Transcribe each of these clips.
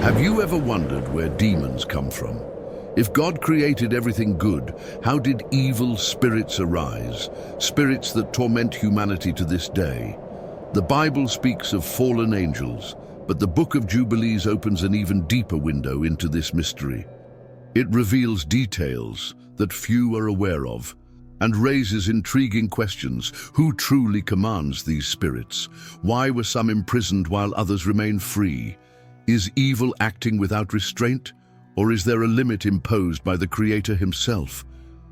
Have you ever wondered where demons come from? If God created everything good, how did evil spirits arise? Spirits that torment humanity to this day. The Bible speaks of fallen angels, but the Book of Jubilees opens an even deeper window into this mystery. It reveals details that few are aware of and raises intriguing questions. Who truly commands these spirits? Why were some imprisoned while others remain free? Is evil acting without restraint, or is there a limit imposed by the Creator himself?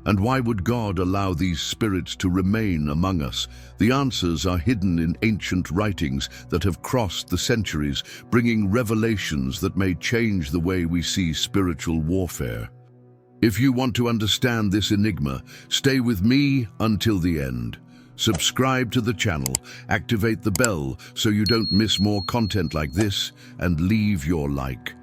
And why would God allow these spirits to remain among us? The answers are hidden in ancient writings that have crossed the centuries, bringing revelations that may change the way we see spiritual warfare. If you want to understand this enigma, stay with me until the end. Subscribe to the channel, activate the bell so you don't miss more content like this, and leave your like.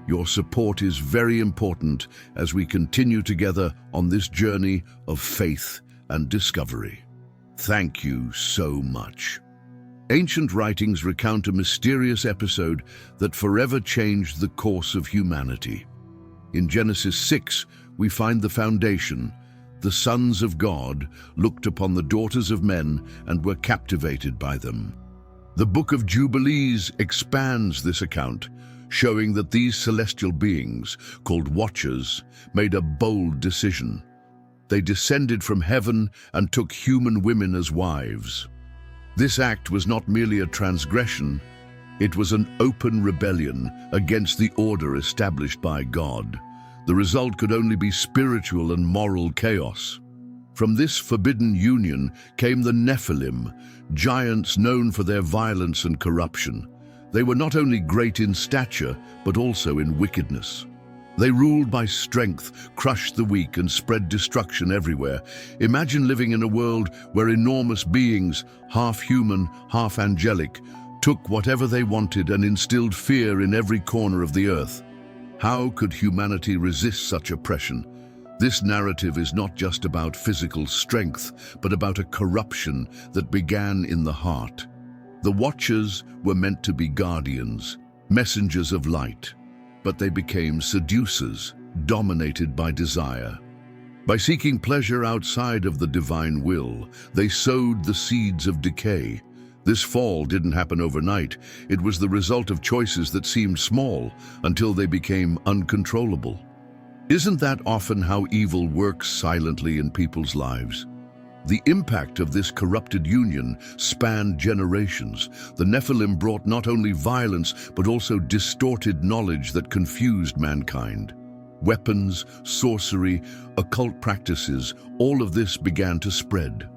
Your support is very important as we continue together on this journey of faith and discovery. Thank you so much. Ancient writings recount a mysterious episode that forever changed the course of humanity. In Genesis 6, we find the foundation. The sons of God looked upon the daughters of men and were captivated by them. The Book of Jubilees expands this account, showing that these celestial beings, called Watchers, made a bold decision. They descended from heaven and took human women as wives. This act was not merely a transgression, it was an open rebellion against the order established by God. The result could only be spiritual and moral chaos. From this forbidden union came the Nephilim, giants known for their violence and corruption. They were not only great in stature, but also in wickedness. They ruled by strength, crushed the weak, and spread destruction everywhere. Imagine living in a world where enormous beings, half human, half angelic, took whatever they wanted and instilled fear in every corner of the earth. How could humanity resist such oppression? This narrative is not just about physical strength, but about a corruption that began in the heart. The Watchers were meant to be guardians, messengers of light, but they became seducers, dominated by desire. By seeking pleasure outside of the divine will, they sowed the seeds of decay. This fall didn't happen overnight. It was the result of choices that seemed small until they became uncontrollable. Isn't that often how evil works silently in people's lives? The impact of this corrupted union spanned generations. The Nephilim brought not only violence, but also distorted knowledge that confused mankind. Weapons, sorcery, occult practices, all of this began to spread.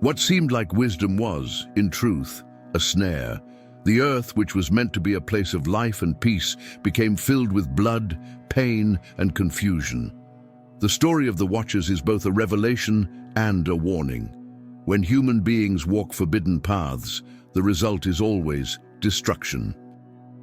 What seemed like wisdom was, in truth, a snare. The earth, which was meant to be a place of life and peace, became filled with blood, pain, and confusion. The story of the Watchers is both a revelation and a warning. When human beings walk forbidden paths, the result is always destruction.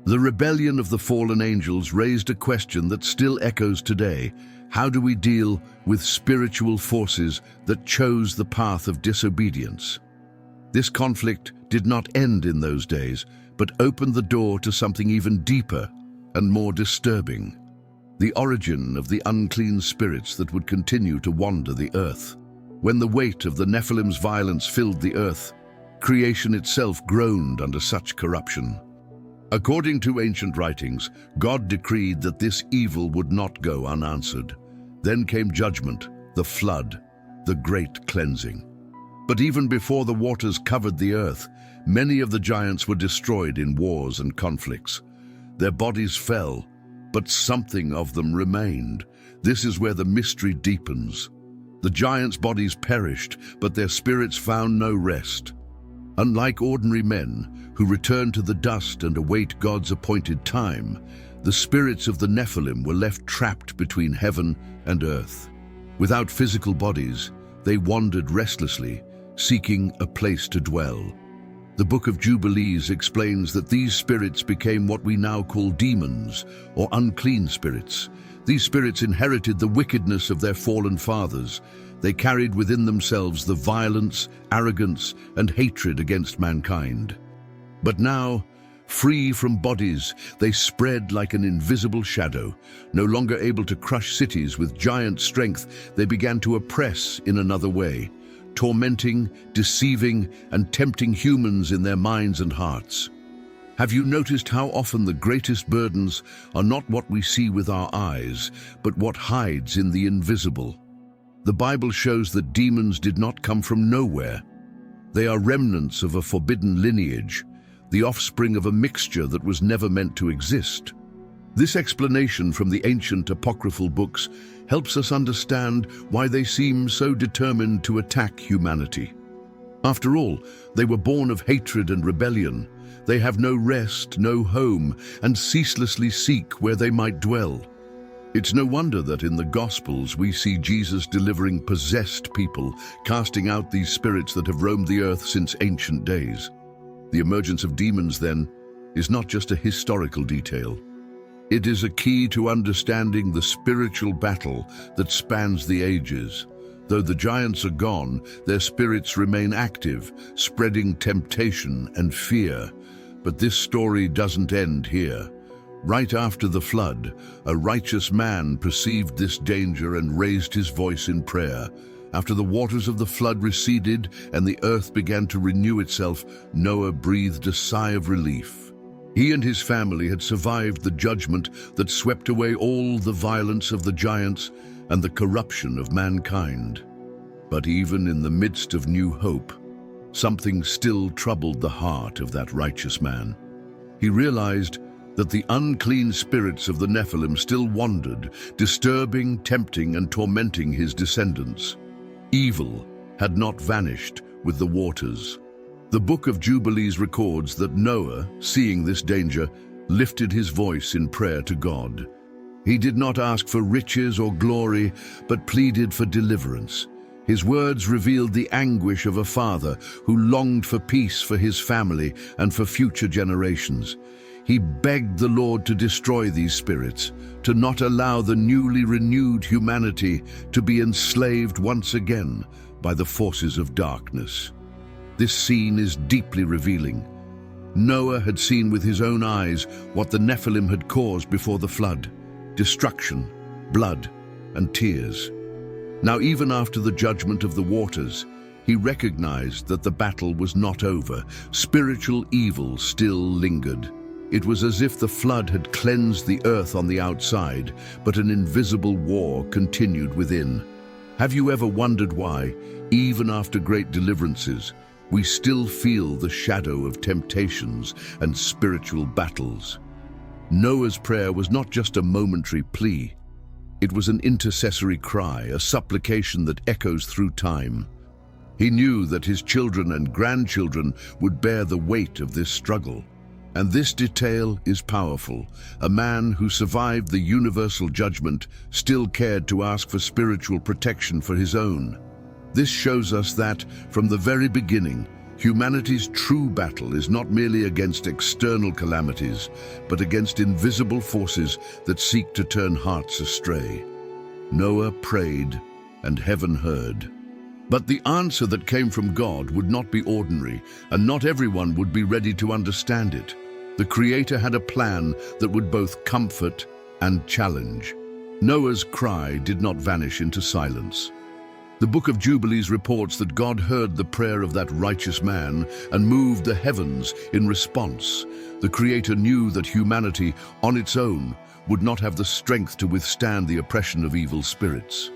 The rebellion of the fallen angels raised a question that still echoes today. How do we deal with spiritual forces that chose the path of disobedience? This conflict did not end in those days, but opened the door to something even deeper and more disturbing. The origin of the unclean spirits that would continue to wander the earth. When the weight of the Nephilim's violence filled the earth, creation itself groaned under such corruption. According to ancient writings, God decreed that this evil would not go unanswered. Then came judgment, the flood, the great cleansing. But even before the waters covered the earth, many of the giants were destroyed in wars and conflicts. Their bodies fell, but something of them remained. This is where the mystery deepens. The giants' bodies perished, but their spirits found no rest. Unlike ordinary men, who return to the dust and await God's appointed time, the spirits of the Nephilim were left trapped between heaven and earth. Without physical bodies, they wandered restlessly, seeking a place to dwell. The Book of Jubilees explains that these spirits became what we now call demons, or unclean spirits. These spirits inherited the wickedness of their fallen fathers. They carried within themselves the violence, arrogance, and hatred against mankind. But now, Free from bodies, they spread like an invisible shadow. No longer able to crush cities with giant strength, they began to oppress in another way, tormenting, deceiving, and tempting humans in their minds and hearts. Have you noticed how often the greatest burdens are not what we see with our eyes, but what hides in the invisible? The Bible shows that demons did not come from nowhere. They are remnants of a forbidden lineage, the offspring of a mixture that was never meant to exist. This explanation from the ancient apocryphal books helps us understand why they seem so determined to attack humanity. After all, they were born of hatred and rebellion. They have no rest, no home, and ceaselessly seek where they might dwell. It's no wonder that in the Gospels we see Jesus delivering possessed people, casting out these spirits that have roamed the earth since ancient days. The emergence of demons, then, is not just a historical detail. It is a key to understanding the spiritual battle that spans the ages. Though the giants are gone, their spirits remain active, spreading temptation and fear. But this story doesn't end here. Right after the flood, a righteous man perceived this danger and raised his voice in prayer. After the waters of the flood receded and the earth began to renew itself, Noah breathed a sigh of relief. He and his family had survived the judgment that swept away all the violence of the giants and the corruption of mankind. But even in the midst of new hope, something still troubled the heart of that righteous man. He realized that the unclean spirits of the Nephilim still wandered, disturbing, tempting, and tormenting his descendants. Evil had not vanished with the waters. The Book of Jubilees records that Noah, seeing this danger, lifted his voice in prayer to God. He did not ask for riches or glory, but pleaded for deliverance. His words revealed the anguish of a father who longed for peace for his family and for future generations. He begged the Lord to destroy these spirits, to not allow the newly renewed humanity to be enslaved once again by the forces of darkness. This scene is deeply revealing. Noah had seen with his own eyes what the Nephilim had caused before the flood: destruction, blood, and tears. Now, even after the judgment of the waters, he recognized that the battle was not over. Spiritual evil still lingered. It was as if the flood had cleansed the earth on the outside, but an invisible war continued within. Have you ever wondered why, even after great deliverances, we still feel the shadow of temptations and spiritual battles? Noah's prayer was not just a momentary plea. It was an intercessory cry, a supplication that echoes through time. He knew that his children and grandchildren would bear the weight of this struggle. And this detail is powerful. A man who survived the universal judgment still cared to ask for spiritual protection for his own. This shows us that, from the very beginning, humanity's true battle is not merely against external calamities, but against invisible forces that seek to turn hearts astray. Noah prayed, and heaven heard. But the answer that came from God would not be ordinary, and not everyone would be ready to understand it. The Creator had a plan that would both comfort and challenge. Noah's cry did not vanish into silence. The Book of Jubilees reports that God heard the prayer of that righteous man and moved the heavens in response. The Creator knew that humanity, on its own, would not have the strength to withstand the oppression of evil spirits.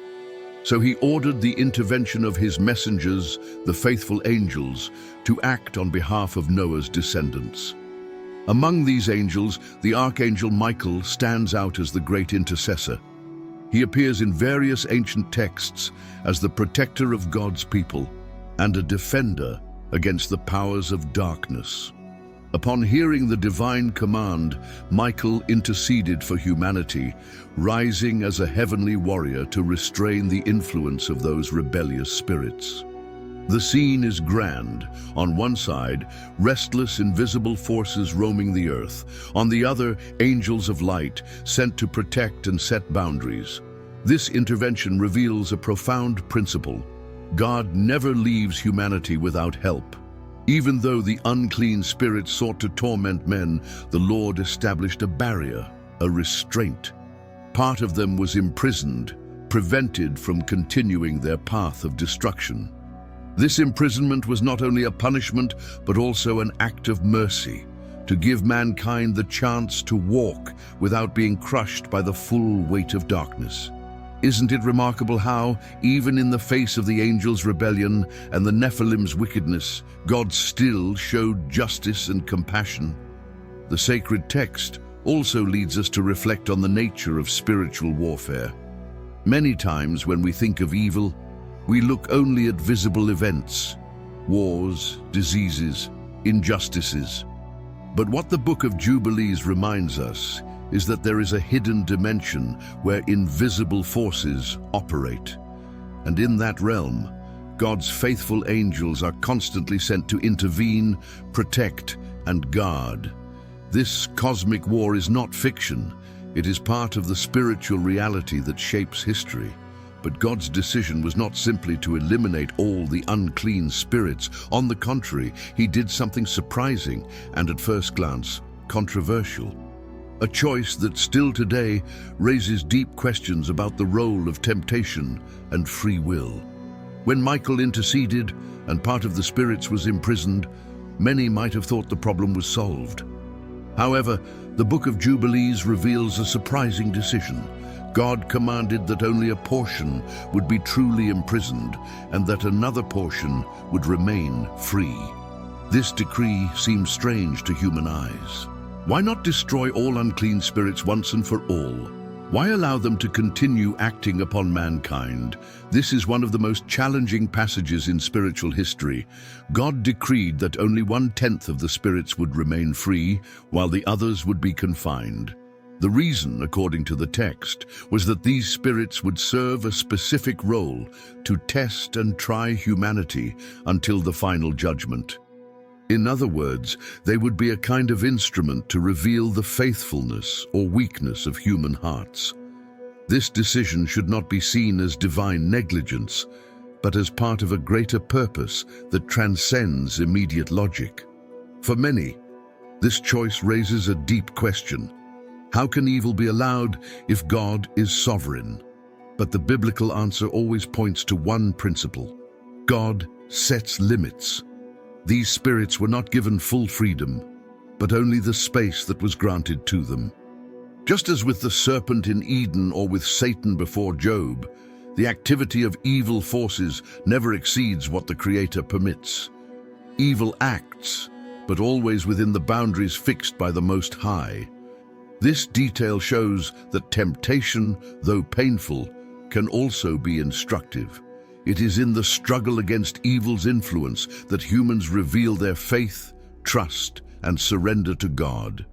So he ordered the intervention of his messengers, the faithful angels, to act on behalf of Noah's descendants. Among these angels, the archangel Michael stands out as the great intercessor. He appears in various ancient texts as the protector of God's people and a defender against the powers of darkness. Upon hearing the divine command, Michael interceded for humanity, rising as a heavenly warrior to restrain the influence of those rebellious spirits. The scene is grand. On one side, restless, invisible forces roaming the earth. On the other, angels of light, sent to protect and set boundaries. This intervention reveals a profound principle. God never leaves humanity without help. Even though the unclean spirits sought to torment men, the Lord established a barrier, a restraint. Part of them was imprisoned, prevented from continuing their path of destruction. This imprisonment was not only a punishment, but also an act of mercy, to give mankind the chance to walk without being crushed by the full weight of darkness. Isn't it remarkable how, even in the face of the angels' rebellion and the Nephilim's wickedness, God still showed justice and compassion? The sacred text also leads us to reflect on the nature of spiritual warfare. Many times when we think of evil, we look only at visible events, wars, diseases, injustices. But what the Book of Jubilees reminds us is that there is a hidden dimension where invisible forces operate. And in that realm, God's faithful angels are constantly sent to intervene, protect, and guard. This cosmic war is not fiction. It is part of the spiritual reality that shapes history. But God's decision was not simply to eliminate all the unclean spirits. On the contrary, he did something surprising and, at first glance, controversial. A choice that still today raises deep questions about the role of temptation and free will. When Michael interceded and part of the spirits was imprisoned, many might have thought the problem was solved. However, the Book of Jubilees reveals a surprising decision. God commanded that only a portion would be truly imprisoned and that another portion would remain free. This decree seems strange to human eyes. Why not destroy all unclean spirits once and for all? Why allow them to continue acting upon mankind? This is one of the most challenging passages in spiritual history. God decreed that only 1/10 of the spirits would remain free, while the others would be confined. The reason, according to the text, was that these spirits would serve a specific role to test and try humanity until the final judgment. In other words, they would be a kind of instrument to reveal the faithfulness or weakness of human hearts. This decision should not be seen as divine negligence, but as part of a greater purpose that transcends immediate logic. For many, this choice raises a deep question. How can evil be allowed if God is sovereign? But the biblical answer always points to one principle. God sets limits. These spirits were not given full freedom, but only the space that was granted to them. Just as with the serpent in Eden or with Satan before Job, the activity of evil forces never exceeds what the Creator permits. Evil acts, but always within the boundaries fixed by the Most High. This detail shows that temptation, though painful, can also be instructive. It is in the struggle against evil's influence that humans reveal their faith, trust, and surrender to God.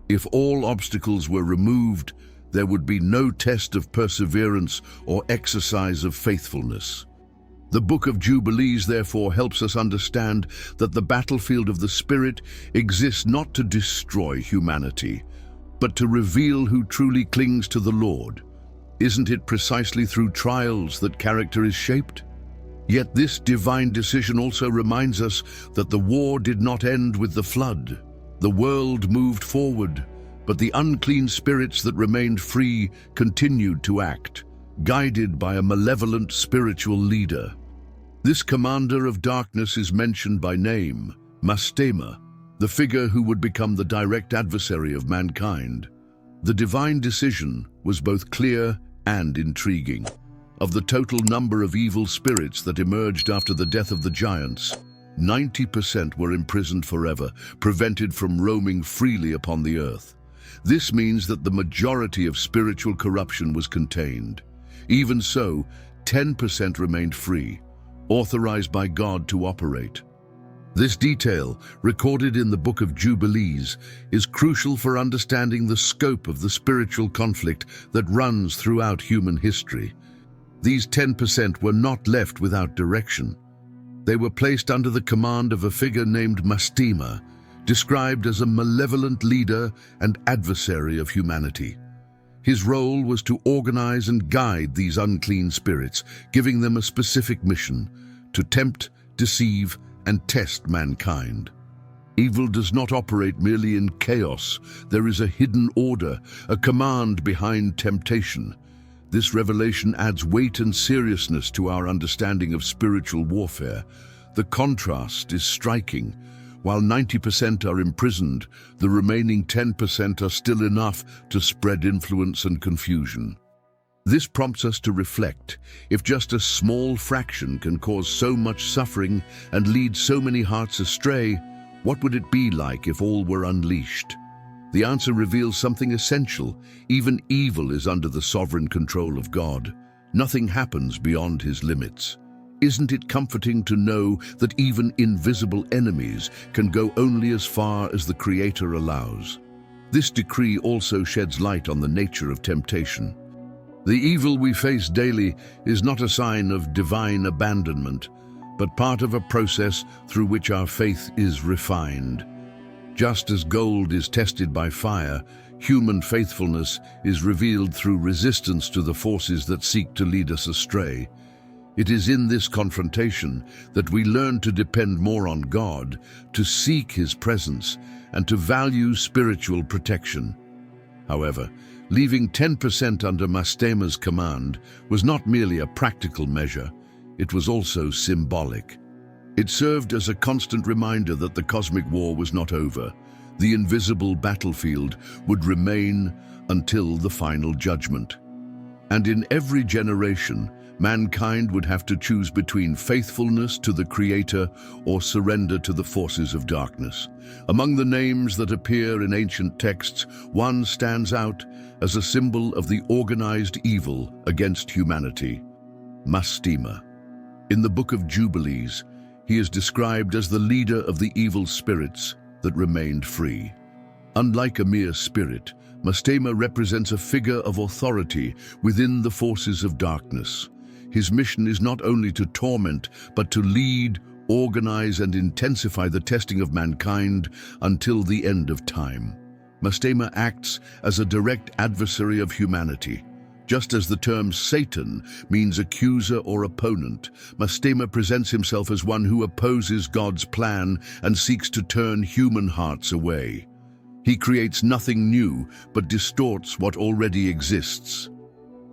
If all obstacles were removed, there would be no test of perseverance or exercise of faithfulness. The Book of Jubilees therefore helps us understand that the battlefield of the Spirit exists not to destroy humanity, but to reveal who truly clings to the Lord. Isn't it precisely through trials that character is shaped? Yet this divine decision also reminds us that the war did not end with the flood. The world moved forward, but the unclean spirits that remained free continued to act, guided by a malevolent spiritual leader. This commander of darkness is mentioned by name, Mastema, the figure who would become the direct adversary of mankind. The divine decision was both clear and intriguing. Of the total number of evil spirits that emerged after the death of the giants, 90% were imprisoned forever, prevented from roaming freely upon the earth. This means that the majority of spiritual corruption was contained. Even so, 10% remained free, authorized by God to operate. This detail, recorded in the Book of Jubilees, is crucial for understanding the scope of the spiritual conflict that runs throughout human history. These 10% were not left without direction. They were placed under the command of a figure named Mastema, described as a malevolent leader and adversary of humanity. His role was to organize and guide these unclean spirits, giving them a specific mission: to tempt, deceive, and test mankind. Evil does not operate merely in chaos. There is a hidden order, a command behind temptation. This revelation adds weight and seriousness to our understanding of spiritual warfare. The contrast is striking. While 90% are imprisoned, the remaining 10% are still enough to spread influence and confusion. This prompts us to reflect. If just a small fraction can cause so much suffering and lead so many hearts astray, what would it be like if all were unleashed? The answer reveals something essential. Even evil is under the sovereign control of God. Nothing happens beyond his limits. Isn't it comforting to know that even invisible enemies can go only as far as the Creator allows? This decree also sheds light on the nature of temptation. The evil we face daily is not a sign of divine abandonment, but part of a process through which our faith is refined. Just as gold is tested by fire, human faithfulness is revealed through resistance to the forces that seek to lead us astray. It is in this confrontation that we learn to depend more on God, to seek his presence, and to value spiritual protection. However, leaving 10% under Mastema's command was not merely a practical measure, it was also symbolic. It served as a constant reminder that the cosmic war was not over. The invisible battlefield would remain until the final judgment. And in every generation, mankind would have to choose between faithfulness to the Creator or surrender to the forces of darkness. Among the names that appear in ancient texts, one stands out as a symbol of the organized evil against humanity: Mastema. In the Book of Jubilees, he is described as the leader of the evil spirits that remained free. Unlike a mere spirit, Mastema represents a figure of authority within the forces of darkness. His mission is not only to torment, but to lead, organize, and intensify the testing of mankind until the end of time. Mastema acts as a direct adversary of humanity. Just as the term Satan means accuser or opponent, Mastema presents himself as one who opposes God's plan and seeks to turn human hearts away. He creates nothing new, but distorts what already exists.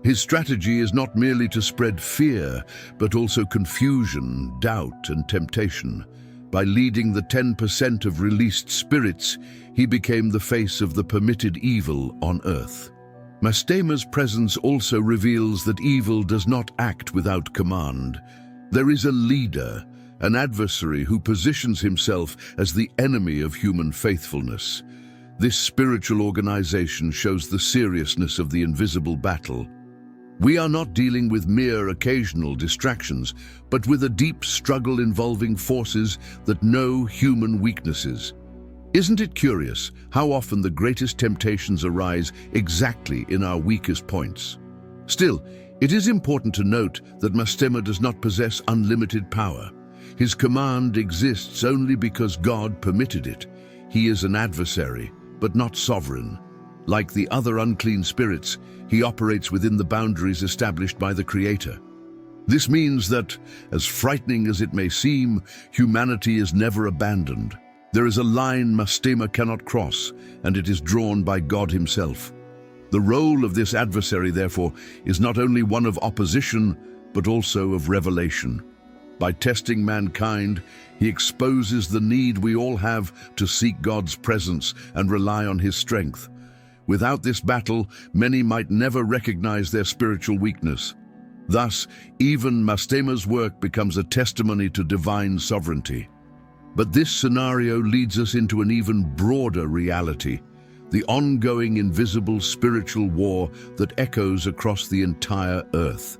His strategy is not merely to spread fear, but also confusion, doubt, and temptation. By leading the 10% of released spirits, he became the face of the permitted evil on earth. Mastema's presence also reveals that evil does not act without command. There is a leader, an adversary who positions himself as the enemy of human faithfulness. This spiritual organization shows the seriousness of the invisible battle. We are not dealing with mere occasional distractions, but with a deep struggle involving forces that know human weaknesses. Isn't it curious how often the greatest temptations arise exactly in our weakest points? Still, it is important to note that Mastema does not possess unlimited power. His command exists only because God permitted it. He is an adversary, but not sovereign. Like the other unclean spirits, he operates within the boundaries established by the Creator. This means that, as frightening as it may seem, humanity is never abandoned. There is a line Mastema cannot cross, and it is drawn by God himself. The role of this adversary, therefore, is not only one of opposition, but also of revelation. By testing mankind, he exposes the need we all have to seek God's presence and rely on his strength. Without this battle, many might never recognize their spiritual weakness. Thus, even Mastema's work becomes a testimony to divine sovereignty. But this scenario leads us into an even broader reality: the ongoing invisible spiritual war that echoes across the entire earth.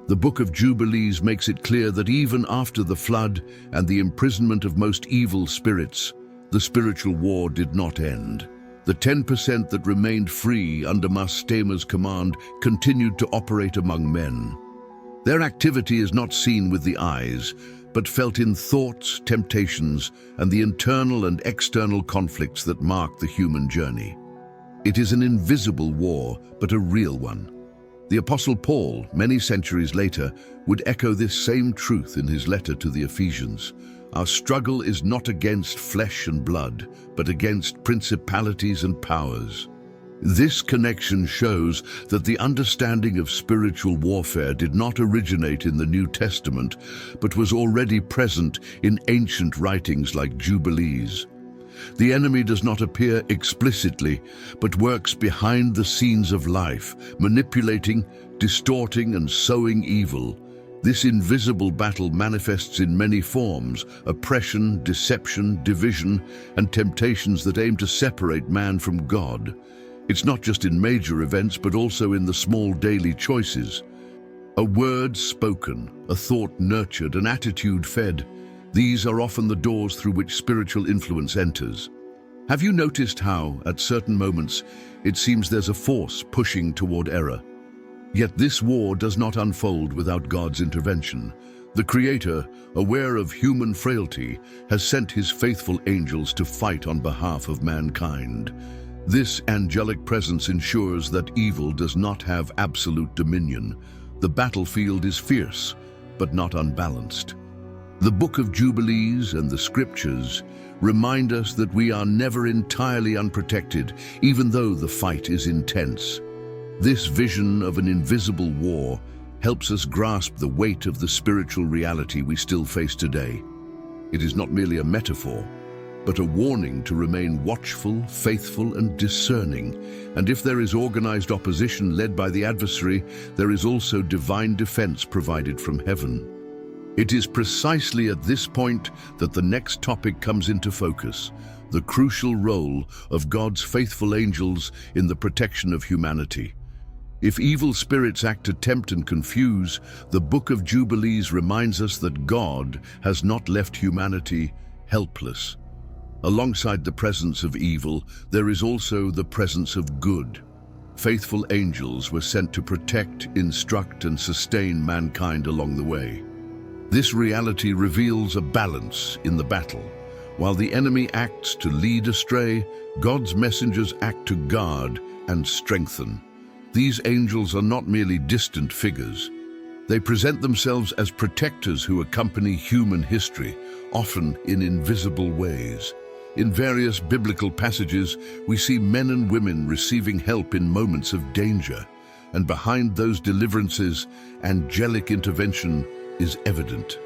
The Book of Jubilees makes it clear that even after the flood and the imprisonment of most evil spirits, the spiritual war did not end. The 10% that remained free under Mastema's command continued to operate among men. Their activity is not seen with the eyes, but felt in thoughts, temptations, and the internal and external conflicts that mark the human journey. It is an invisible war, but a real one. The Apostle Paul, many centuries later, would echo this same truth in his letter to the Ephesians. Our struggle is not against flesh and blood, but against principalities and powers. This connection shows that the understanding of spiritual warfare did not originate in the New Testament, but was already present in ancient writings like Jubilees. The enemy does not appear explicitly, but works behind the scenes of life, manipulating, distorting, and sowing evil. This invisible battle manifests in many forms: oppression, deception, division, and temptations that aim to separate man from God. It's not just in major events, but also in the small daily choices. A word spoken, a thought nurtured, an attitude fed. These are often the doors through which spiritual influence enters. Have you noticed how, at certain moments, it seems there's a force pushing toward error? Yet this war does not unfold without God's intervention. The Creator, aware of human frailty, has sent His faithful angels to fight on behalf of mankind. This angelic presence ensures that evil does not have absolute dominion. The battlefield is fierce, but not unbalanced. The Book of Jubilees and the Scriptures remind us that we are never entirely unprotected, even though the fight is intense. This vision of an invisible war helps us grasp the weight of the spiritual reality we still face today. It is not merely a metaphor, but a warning to remain watchful, faithful, and discerning. And if there is organized opposition led by the adversary, there is also divine defense provided from heaven. It is precisely at this point that the next topic comes into focus: the crucial role of God's faithful angels in the protection of humanity. If evil spirits act to tempt and confuse, the Book of Jubilees reminds us that God has not left humanity helpless. Alongside the presence of evil, there is also the presence of good. Faithful angels were sent to protect, instruct, and sustain mankind along the way. This reality reveals a balance in the battle. While the enemy acts to lead astray, God's messengers act to guard and strengthen. These angels are not merely distant figures. They present themselves as protectors who accompany human history, often in invisible ways. In various biblical passages, we see men and women receiving help in moments of danger, and behind those deliverances, angelic intervention is evident.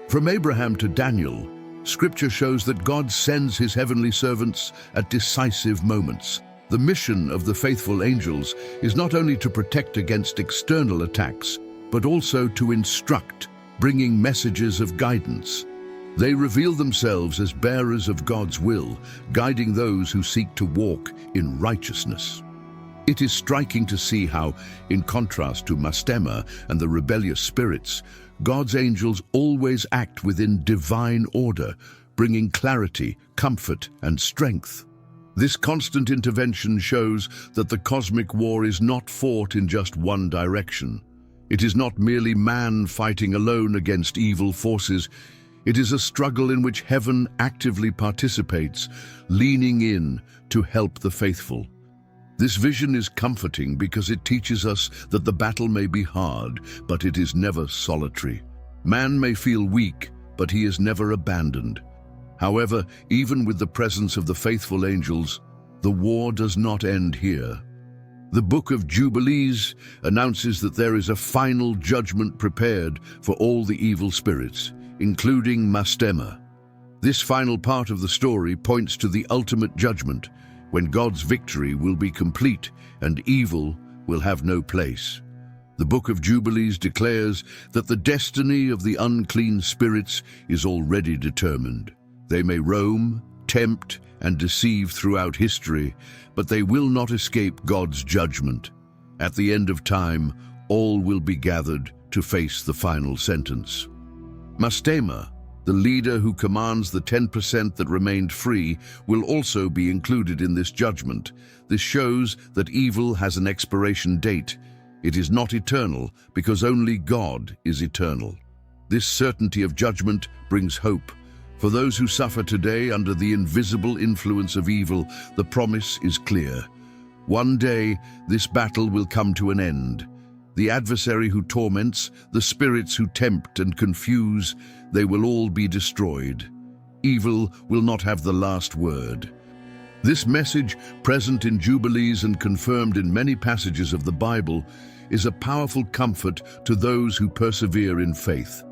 From Abraham to Daniel, Scripture shows that God sends His heavenly servants at decisive moments. The mission of the faithful angels is not only to protect against external attacks, but also to instruct, bringing messages of guidance. They reveal themselves as bearers of God's will, guiding those who seek to walk in righteousness. It is striking to see how, in contrast to Mastema and the rebellious spirits, God's angels always act within divine order, bringing clarity, comfort, and strength. This constant intervention shows that the cosmic war is not fought in just one direction. It is not merely man fighting alone against evil forces. It is a struggle in which heaven actively participates, leaning in to help the faithful. This vision is comforting because it teaches us that the battle may be hard, but it is never solitary. Man may feel weak, but he is never abandoned. However, even with the presence of the faithful angels, the war does not end here. The Book of Jubilees announces that there is a final judgment prepared for all the evil spirits, including Mastema. This final part of the story points to the ultimate judgment, when God's victory will be complete and evil will have no place. The Book of Jubilees declares that the destiny of the unclean spirits is already determined. They may roam, tempt, and deceive throughout history, but they will not escape God's judgment. At the end of time, all will be gathered to face the final sentence. Mastema, the leader who commands the 10% that remained free, will also be included in this judgment. This shows that evil has an expiration date. It is not eternal because only God is eternal. This certainty of judgment brings hope. For those who suffer today under the invisible influence of evil, the promise is clear. One day, this battle will come to an end. The adversary who torments, the spirits who tempt and confuse, they will all be destroyed. Evil will not have the last word. This message, present in Jubilees and confirmed in many passages of the Bible, is a powerful comfort to those who persevere in faith.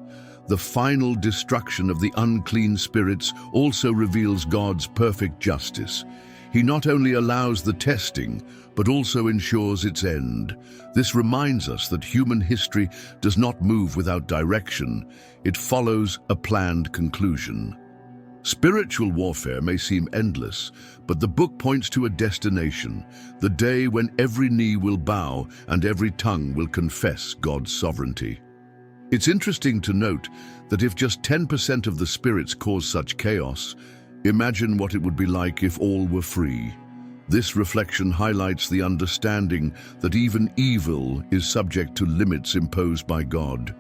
The final destruction of the unclean spirits also reveals God's perfect justice. He not only allows the testing, but also ensures its end. This reminds us that human history does not move without direction. It follows a planned conclusion. Spiritual warfare may seem endless, but the book points to a destination, the day when every knee will bow and every tongue will confess God's sovereignty. It's interesting to note that if just 10% of the spirits cause such chaos, imagine what it would be like if all were free. This reflection highlights the understanding that even evil is subject to limits imposed by God.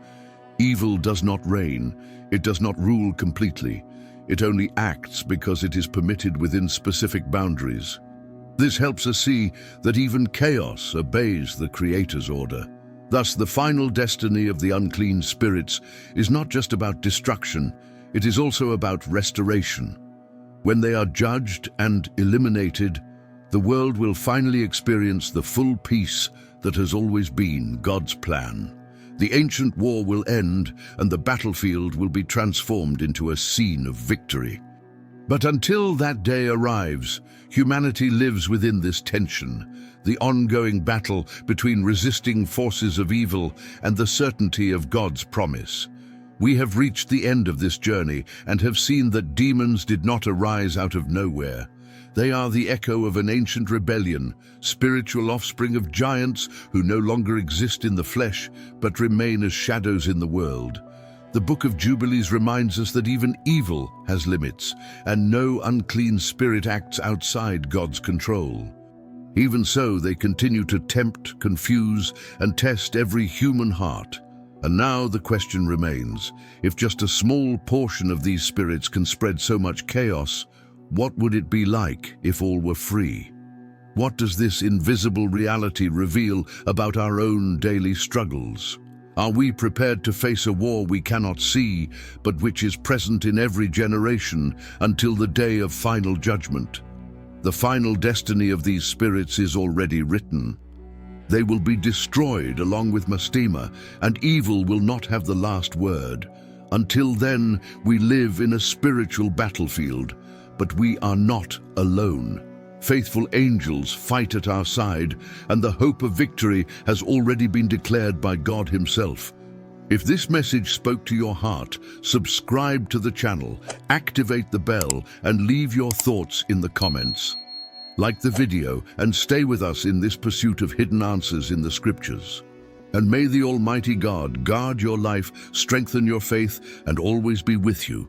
Evil does not reign, it does not rule completely. It only acts because it is permitted within specific boundaries. This helps us see that even chaos obeys the Creator's order. Thus, the final destiny of the unclean spirits is not just about destruction, it is also about restoration. When they are judged and eliminated, the world will finally experience the full peace that has always been God's plan. The ancient war will end, and the battlefield will be transformed into a scene of victory. But until that day arrives, humanity lives within this tension, the ongoing battle between resisting forces of evil and the certainty of God's promise. We have reached the end of this journey and have seen that demons did not arise out of nowhere. They are the echo of an ancient rebellion, spiritual offspring of giants who no longer exist in the flesh, but remain as shadows in the world. The Book of Jubilees reminds us that even evil has limits, and no unclean spirit acts outside God's control. Even so, they continue to tempt, confuse, and test every human heart. And now the question remains, if just a small portion of these spirits can spread so much chaos, what would it be like if all were free? What does this invisible reality reveal about our own daily struggles? Are we prepared to face a war we cannot see, but which is present in every generation until the day of final judgment? The final destiny of these spirits is already written. They will be destroyed along with Mastema, and evil will not have the last word. Until then, we live in a spiritual battlefield, but we are not alone. Faithful angels fight at our side, and the hope of victory has already been declared by God Himself. If this message spoke to your heart, subscribe to the channel, activate the bell, and leave your thoughts in the comments. Like the video and stay with us in this pursuit of hidden answers in the Scriptures. And may the Almighty God guard your life, strengthen your faith, and always be with you.